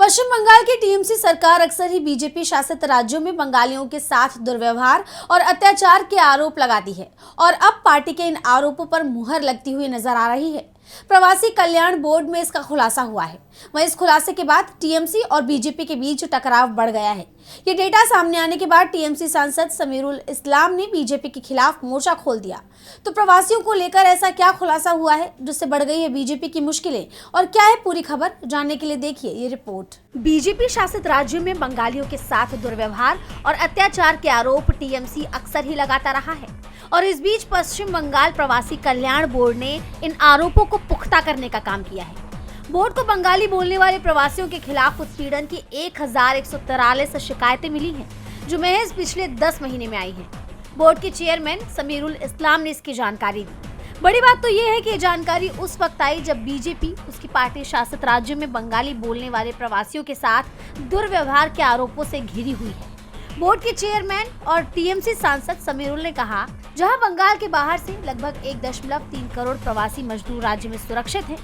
पश्चिम बंगाल की टीएमसी सरकार अक्सर ही बीजेपी शासित राज्यों में बंगालियों के साथ दुर्व्यवहार और अत्याचार के आरोप लगाती है और अब पार्टी के इन आरोपों पर मुहर लगती हुई नजर आ रही है। प्रवासी कल्याण बोर्ड में इसका खुलासा हुआ है। वहीं इस खुलासे के बाद टीएमसी और बीजेपी के बीच टकराव बढ़ गया है। ये डेटा सामने आने के बाद टीएमसी सांसद समीरुल इस्लाम ने बीजेपी के खिलाफ मोर्चा खोल दिया। तो प्रवासियों को लेकर ऐसा क्या खुलासा हुआ है जिससे बढ़ गई है बीजेपी की मुश्किलें, और क्या है पूरी खबर, जानने के लिए देखिए ये रिपोर्ट। बीजेपी शासित राज्यों में बंगालियों के साथ दुर्व्यवहार और अत्याचार के आरोप टीएमसी अक्सर ही लगाता रहा है और इस बीच पश्चिम बंगाल प्रवासी कल्याण बोर्ड ने इन आरोपों को पुख्ता करने का काम किया है। बोर्ड को बंगाली बोलने वाले प्रवासियों के खिलाफ उत्पीड़न की 1143 शिकायतें मिली हैं, जो महज पिछले 10 महीने में आई हैं। बोर्ड के चेयरमैन समीरुल इस्लाम ने इसकी जानकारी दी। बड़ी बात तो ये है कि ये जानकारी उस वक्त आई जब बीजेपी उसकी पार्टी शासित राज्यों में बंगाली बोलने वाले प्रवासियों के साथ दुर्व्यवहार के आरोपों से घिरी हुई है। बोर्ड के चेयरमैन और टीएमसी सांसद समीरुल ने कहा, जहां बंगाल के बाहर से लगभग 1.3 करोड़ प्रवासी मजदूर राज्य में सुरक्षित हैं,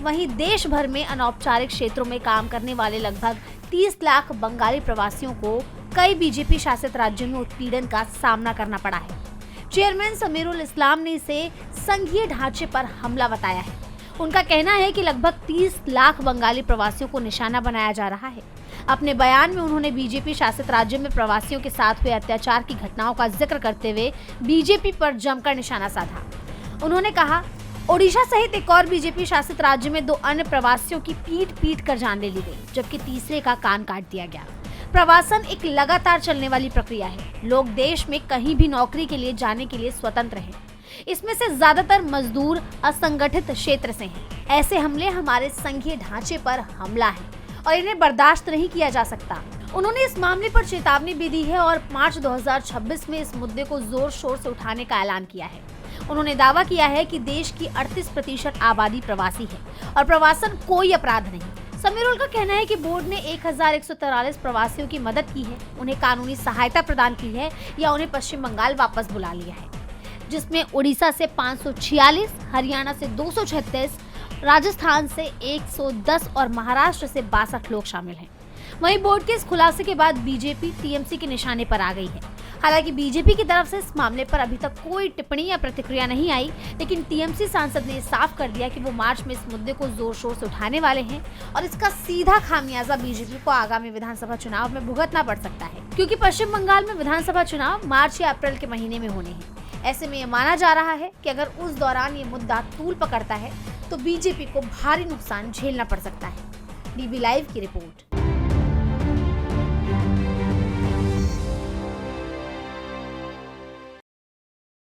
वहीं देश भर में अनौपचारिक क्षेत्रों में काम करने वाले लगभग 30 लाख बंगाली प्रवासियों को कई बीजेपी शासित राज्यों में उत्पीड़न का सामना करना पड़ा है। चेयरमैन समीरुल इस्लाम ने इसे संघीय ढांचे पर हमला बताया है। उनका कहना है कि लगभग 30 लाख बंगाली प्रवासियों को निशाना बनाया जा रहा है। अपने बयान में उन्होंने बीजेपी शासित राज्यों में प्रवासियों के साथ हुए अत्याचार की घटनाओं का जिक्र करते हुए बीजेपी पर जमकर निशाना साधा। उन्होंने कहा, ओडिशा सहित एक और बीजेपी शासित राज्य में 2 अन्य प्रवासियों की पीट कर जान ले ली गई, जबकि तीसरे का कान काट दिया गया। प्रवासन एक लगातार चलने वाली प्रक्रिया है। लोग देश में कहीं भी नौकरी के लिए जाने के लिए स्वतंत्र हैं। इसमें से ज्यादातर मजदूर असंगठित क्षेत्र से हैं। ऐसे हमले हमारे संघीय ढांचे पर हमला है और इन्हें बर्दाश्त नहीं किया जा सकता। उन्होंने इस मामले पर चेतावनी भी दी है और मार्च 2026 में इस मुद्दे को जोर शोर से उठाने का ऐलान किया है। उन्होंने दावा किया है कि देश की 38% आबादी प्रवासी है और प्रवासन कोई अपराध नहीं। समीरुल का कहना है कि बोर्ड ने 1143 प्रवासियों की मदद की है, उन्हें कानूनी सहायता प्रदान की है या उन्हें पश्चिम बंगाल वापस बुला लिया है, जिसमें उड़ीसा से 546, हरियाणा से 236, राजस्थान से 110 और महाराष्ट्र से 62 लोग शामिल हैं। वहीं बोर्ड के इस खुलासे के बाद बीजेपी टीएमसी के निशाने पर आ गई है। हालांकि बीजेपी की तरफ से इस मामले पर अभी तक कोई टिप्पणी या प्रतिक्रिया नहीं आई, लेकिन टीएमसी सांसद ने साफ कर दिया कि वो मार्च में इस मुद्दे को जोर शोर से उठाने वाले हैं और इसका सीधा खामियाजा बीजेपी को आगामी विधानसभा चुनाव में भुगतना पड़ सकता है, क्योंकि पश्चिम बंगाल में विधानसभा चुनाव मार्च या अप्रैल के महीने में होने हैं। ऐसे में ये माना जा रहा है कि अगर उस दौरान ये मुद्दा तूल पकड़ता है तो बीजेपी को भारी नुकसान झेलना पड़ सकता है। डीबी लाइव की रिपोर्ट।